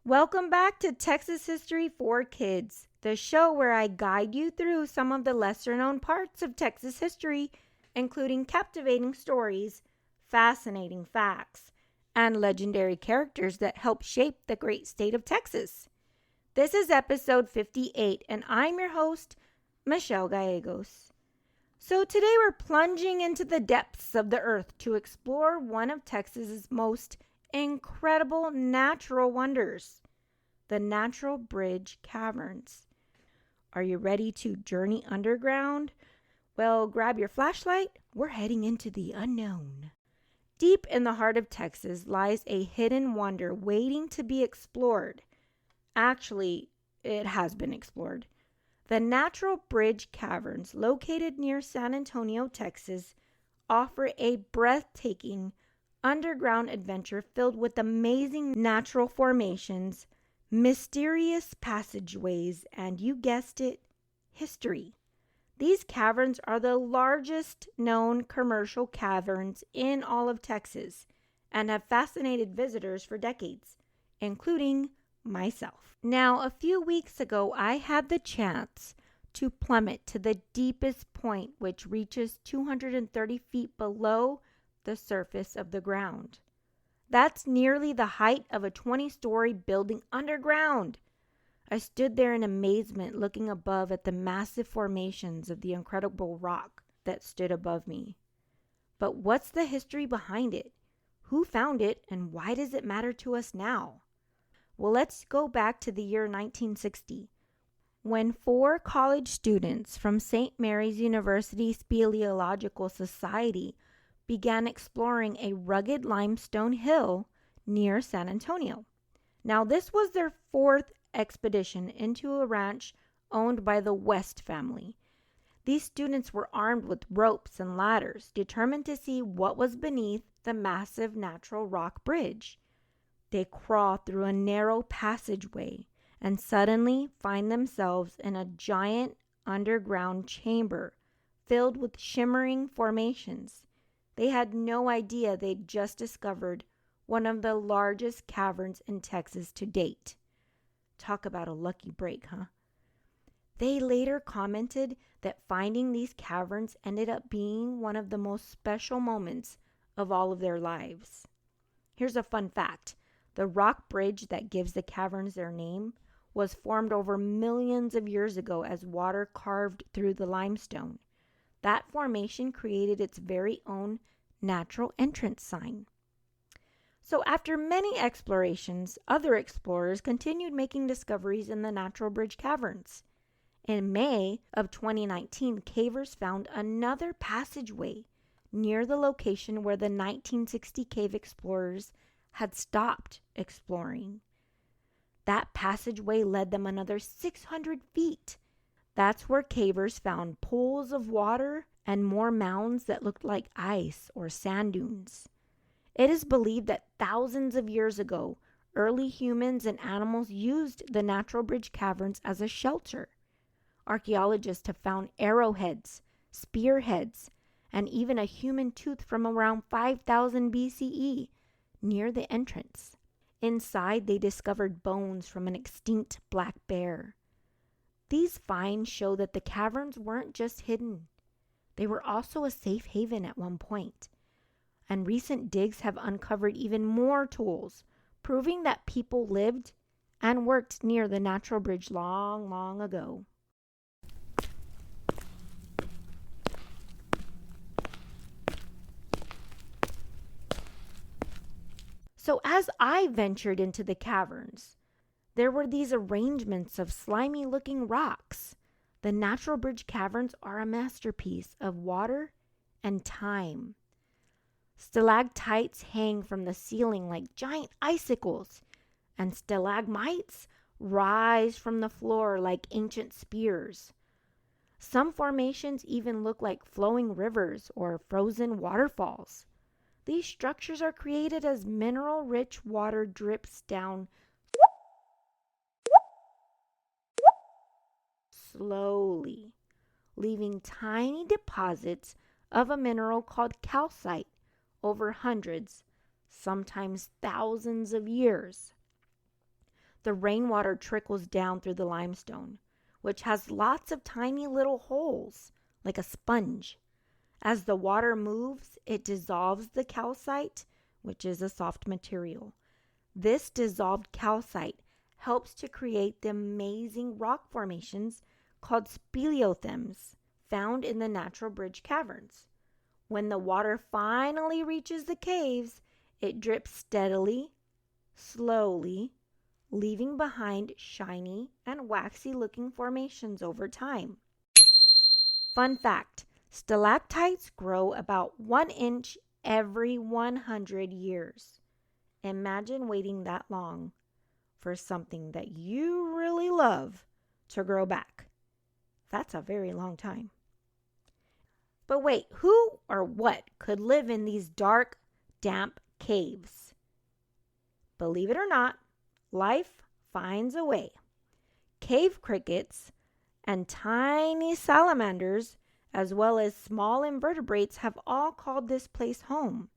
Welcome back to Texas History for Kids, the show where I guide you through some of the lesser-known parts of Texas history, including captivating stories, fascinating facts, and legendary characters that help shape the great state of Texas. This is episode 58, and I'm your host, Michelle Gallegos. So today we're plunging into the depths of the earth to explore one of Texas's most incredible natural wonders, the Natural Bridge Caverns. Are you ready to journey underground? Well, grab your flashlight. We're heading into the unknown. Deep in the heart of Texas lies a hidden wonder waiting to be explored. Actually, it has been explored. The Natural Bridge Caverns, located near San Antonio, Texas, offer a breathtaking underground adventure filled with amazing natural formations, mysterious passageways, and you guessed it, history. These caverns are the largest known commercial caverns in all of Texas and have fascinated visitors for decades, including myself. Now, a few weeks ago, I had the chance to plummet to the deepest point, which reaches 230 feet below the surface of the ground. That's nearly the height of a 20-story building underground. I stood there in amazement, looking above at the massive formations of the incredible rock that stood above me. But what's the history behind it? Who found it, and why does it matter to us now? Well, let's go back to the year 1960, when 4 college students from St. Mary's University Speleological Society began exploring a rugged limestone hill near San Antonio. Now, this was their 4th expedition into a ranch owned by the West family. These students were armed with ropes and ladders, determined to see what was beneath the massive natural rock bridge. They crawl through a narrow passageway and suddenly find themselves in a giant underground chamber filled with shimmering formations. They had no idea they'd just discovered one of the largest caverns in Texas to date. Talk about a lucky break, huh? They later commented that finding these caverns ended up being one of the most special moments of all of their lives. Here's a fun fact. The rock bridge that gives the caverns their name was formed over millions of years ago as water carved through the limestone. That formation created its very own natural entrance sign. So after many explorations, other explorers continued making discoveries in the Natural Bridge Caverns. In May of 2019, cavers found another passageway near the location where the 1960 cave explorers had stopped exploring. That passageway led them another 600 feet. That's where cavers found pools of water and more mounds that looked like ice or sand dunes. It is believed that thousands of years ago, early humans and animals used the Natural Bridge Caverns as a shelter. Archaeologists have found arrowheads, spearheads, and even a human tooth from around 5000 BCE near the entrance. Inside, they discovered bones from an extinct black bear. These finds show that the caverns weren't just hidden. They were also a safe haven at one point. And recent digs have uncovered even more tools, proving that people lived and worked near the Natural Bridge long, long ago. So as I ventured into the caverns, there were these arrangements of slimy-looking rocks. The Natural Bridge Caverns are a masterpiece of water and time. Stalactites hang from the ceiling like giant icicles, and stalagmites rise from the floor like ancient spears. Some formations even look like flowing rivers or frozen waterfalls. These structures are created as mineral-rich water drips down slowly, leaving tiny deposits of a mineral called calcite over hundreds, sometimes thousands of years. The rainwater trickles down through the limestone, which has lots of tiny little holes, like a sponge. As the water moves, it dissolves the calcite, which is a soft material. This dissolved calcite helps to create the amazing rock formations called speleothems found in the Natural Bridge Caverns. When the water finally reaches the caves, it drips steadily, slowly, leaving behind shiny and waxy-looking formations over time. Fun fact, stalactites grow about 1 inch every 100 years. Imagine waiting that long for something that you really love to grow back. That's a very long time. But wait, who or what could live in these dark, damp caves? Believe it or not, life finds a way. Cave crickets and tiny salamanders, as well as small invertebrates, have all called this place home.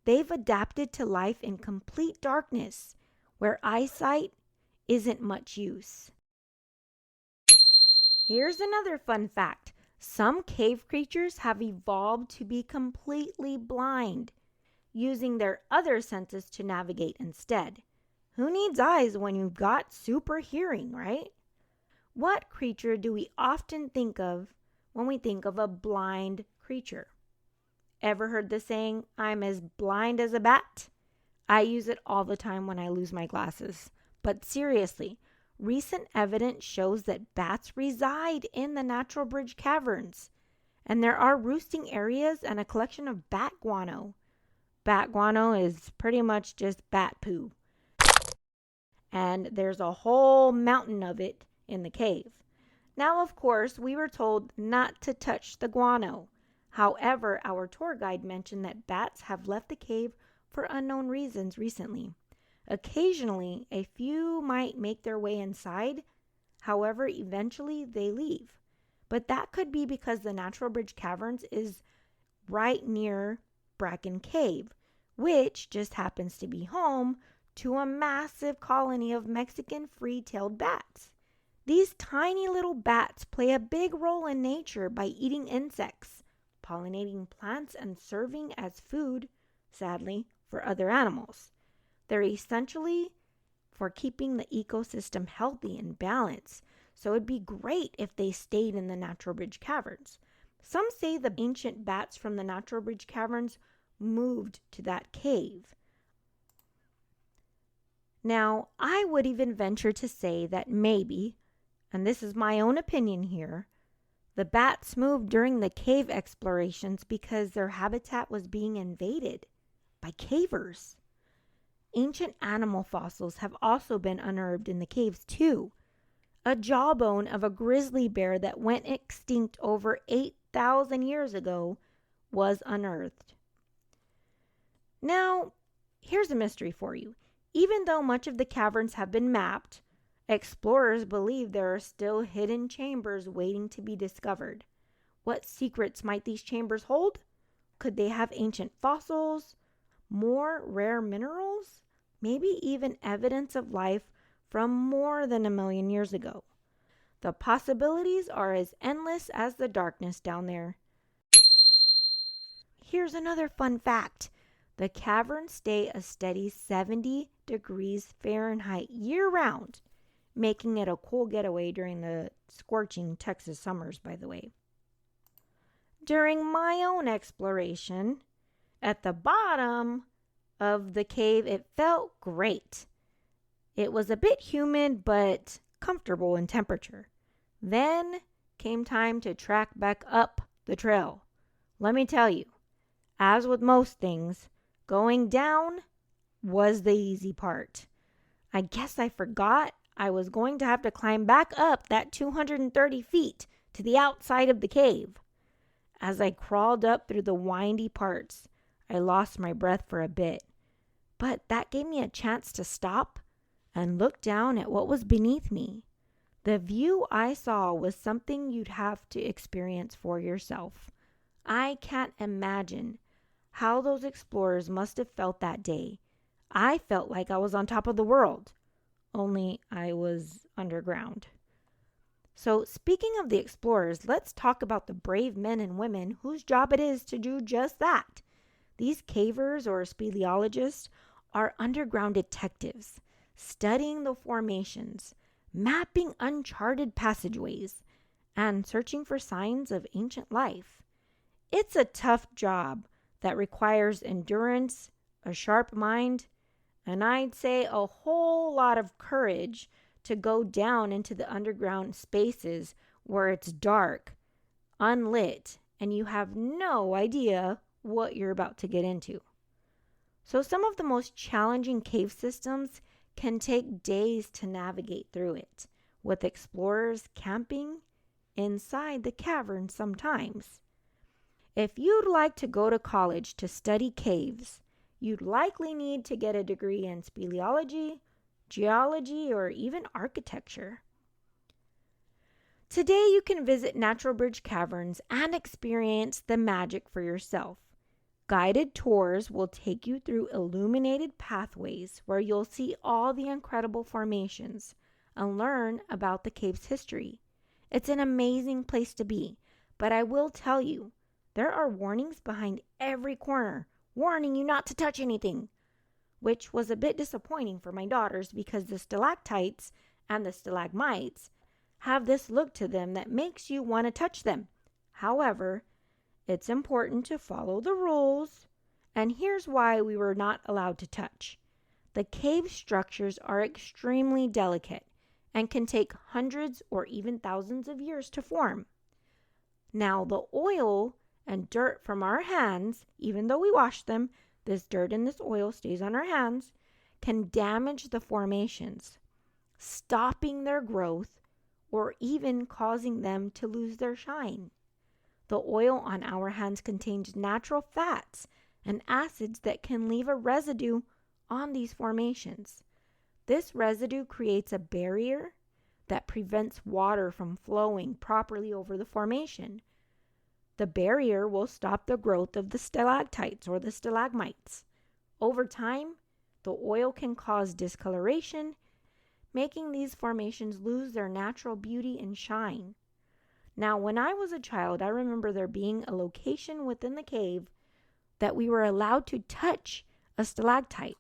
They've adapted to life in complete darkness, where eyesight isn't much use. Here's another fun fact. Some cave creatures have evolved to be completely blind, using their other senses to navigate instead. Who needs eyes when you've got super hearing, right? What creature do we often think of when we think of a blind creature? Ever heard the saying, "I'm as blind as a bat"? I use it all the time when I lose my glasses. But seriously, recent evidence shows that bats reside in the Natural Bridge Caverns, and there are roosting areas and a collection of bat guano. Bat guano is pretty much just bat poo. And there's a whole mountain of it in the cave. Now, of course, we were told not to touch the guano. However, our tour guide mentioned that bats have left the cave for unknown reasons recently. Occasionally, a few might make their way inside. However, eventually they leave. But that could be because the Natural Bridge Caverns is right near Bracken Cave, which just happens to be home to a massive colony of Mexican free-tailed bats. These tiny little bats play a big role in nature by eating insects, pollinating plants, and serving as food, sadly, for other animals. They're essentially for keeping the ecosystem healthy and balanced, so it'd be great if they stayed in the Natural Bridge Caverns. Some say the ancient bats from the Natural Bridge Caverns moved to that cave. Now, I would even venture to say that maybe, and this is my own opinion here, the bats moved during the cave explorations because their habitat was being invaded by cavers. Ancient animal fossils have also been unearthed in the caves too. A jawbone of a grizzly bear that went extinct over 8,000 years ago was unearthed. Now, here's a mystery for you. Even though much of the caverns have been mapped, explorers believe there are still hidden chambers waiting to be discovered. What secrets might these chambers hold? Could they have ancient fossils, more rare minerals, maybe even evidence of life from more than 1,000,000 years ago? The possibilities are as endless as the darkness down there. Here's another fun fact. The caverns stay a steady 70 degrees Fahrenheit year-round, making it a cool getaway during the scorching Texas summers, by the way. During my own exploration, at the bottom of the cave, it felt great. It was a bit humid, but comfortable in temperature. Then came time to track back up the trail. Let me tell you, as with most things, going down was the easy part. I guess I forgot I was going to have to climb back up that 230 feet to the outside of the cave. As I crawled up through the windy parts, I lost my breath for a bit. But that gave me a chance to stop and look down at what was beneath me. The view I saw was something you'd have to experience for yourself. I can't imagine how those explorers must have felt that day. I felt like I was on top of the world, only I was underground. So, speaking of the explorers, let's talk about the brave men and women whose job it is to do just that. These cavers or speleologists are underground detectives, studying the formations, mapping uncharted passageways, and searching for signs of ancient life. It's a tough job that requires endurance, a sharp mind, and I'd say a whole lot of courage to go down into the underground spaces where it's dark, unlit, and you have no idea what you're about to get into. So some of the most challenging cave systems can take days to navigate through it, with explorers camping inside the cavern sometimes. If you'd like to go to college to study caves, you'd likely need to get a degree in speleology, geology, or even architecture. Today you can visit Natural Bridge Caverns and experience the magic for yourself. Guided tours will take you through illuminated pathways where you'll see all the incredible formations and learn about the cave's history. It's an amazing place to be, but I will tell you, there are warnings behind every corner, warning you not to touch anything, which was a bit disappointing for my daughters because the stalactites and the stalagmites have this look to them that makes you want to touch them. However, it's important to follow the rules, and here's why we were not allowed to touch. The cave structures are extremely delicate and can take hundreds or even thousands of years to form. Now, the oil and dirt from our hands, even though we wash them, this dirt and this oil stays on our hands, can damage the formations, stopping their growth or even causing them to lose their shine. The oil on our hands contains natural fats and acids that can leave a residue on these formations. This residue creates a barrier that prevents water from flowing properly over the formation. The barrier will stop the growth of the stalactites or the stalagmites. Over time, the oil can cause discoloration, making these formations lose their natural beauty and shine. Now, when I was a child, I remember there being a location within the cave that we were allowed to touch a stalactite.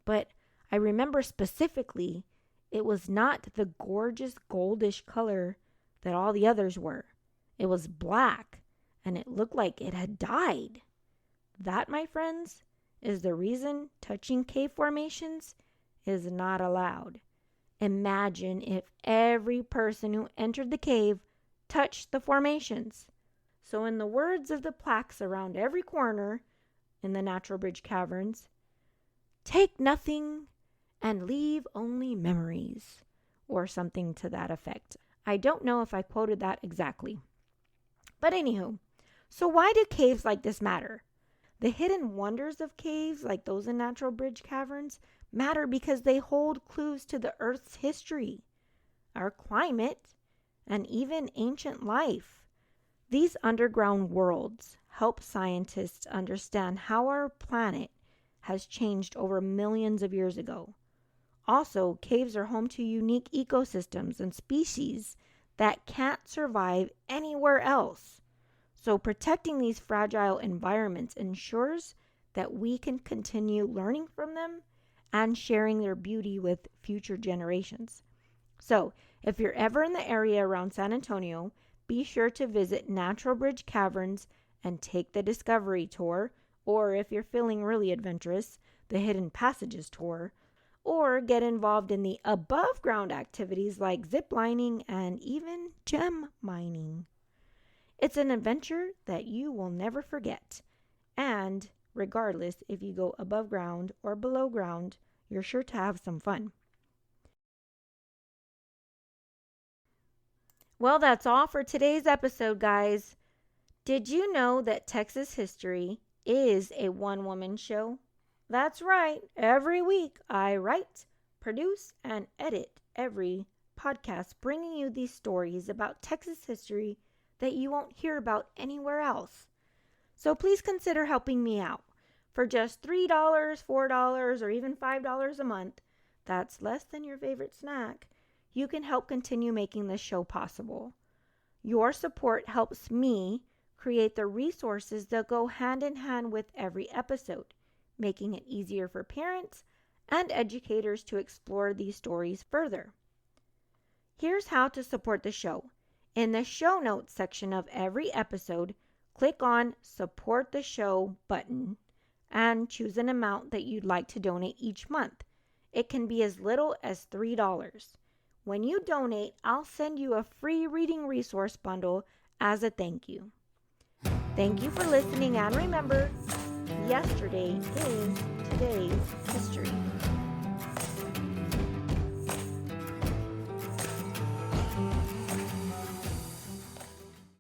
But I remember specifically, it was not the gorgeous goldish color that all the others were. It was black, and it looked like it had died. That, my friends, is the reason touching cave formations is not allowed. Imagine if every person who entered the cave touched the formations. So in the words of the plaques around every corner in the Natural Bridge Caverns, take nothing and leave only memories, or something to that effect. I don't know if I quoted that exactly. But anywho, so why do caves like this matter? The hidden wonders of caves, like those in Natural Bridge Caverns, matter because they hold clues to the Earth's history, our climate, and even ancient life. These underground worlds help scientists understand how our planet has changed over millions of years ago. Also, caves are home to unique ecosystems and species that can't survive anywhere else. So protecting these fragile environments ensures that we can continue learning from them and sharing their beauty with future generations. So, if you're ever in the area around San Antonio, be sure to visit Natural Bridge Caverns and take the Discovery Tour, or if you're feeling really adventurous, the Hidden Passages Tour, or get involved in the above ground activities like zip lining and even gem mining. It's an adventure that you will never forget. And regardless if you go above ground or below ground, you're sure to have some fun. Well, that's all for today's episode, guys. Did you know that Texas History is a one-woman show? That's right. Every week I write, produce, and edit every podcast bringing you these stories about Texas history that you won't hear about anywhere else. So please consider helping me out. For just $3, $4, or even $5 a month, that's less than your favorite snack, you can help continue making this show possible. Your support helps me create the resources that go hand in hand with every episode, making it easier for parents and educators to explore these stories further. Here's how to support the show. In the show notes section of every episode, click on Support the Show button and choose an amount that you'd like to donate each month. It can be as little as $3. When you donate, I'll send you a free reading resource bundle as a thank you. Thank you for listening, and remember, yesterday is today's history.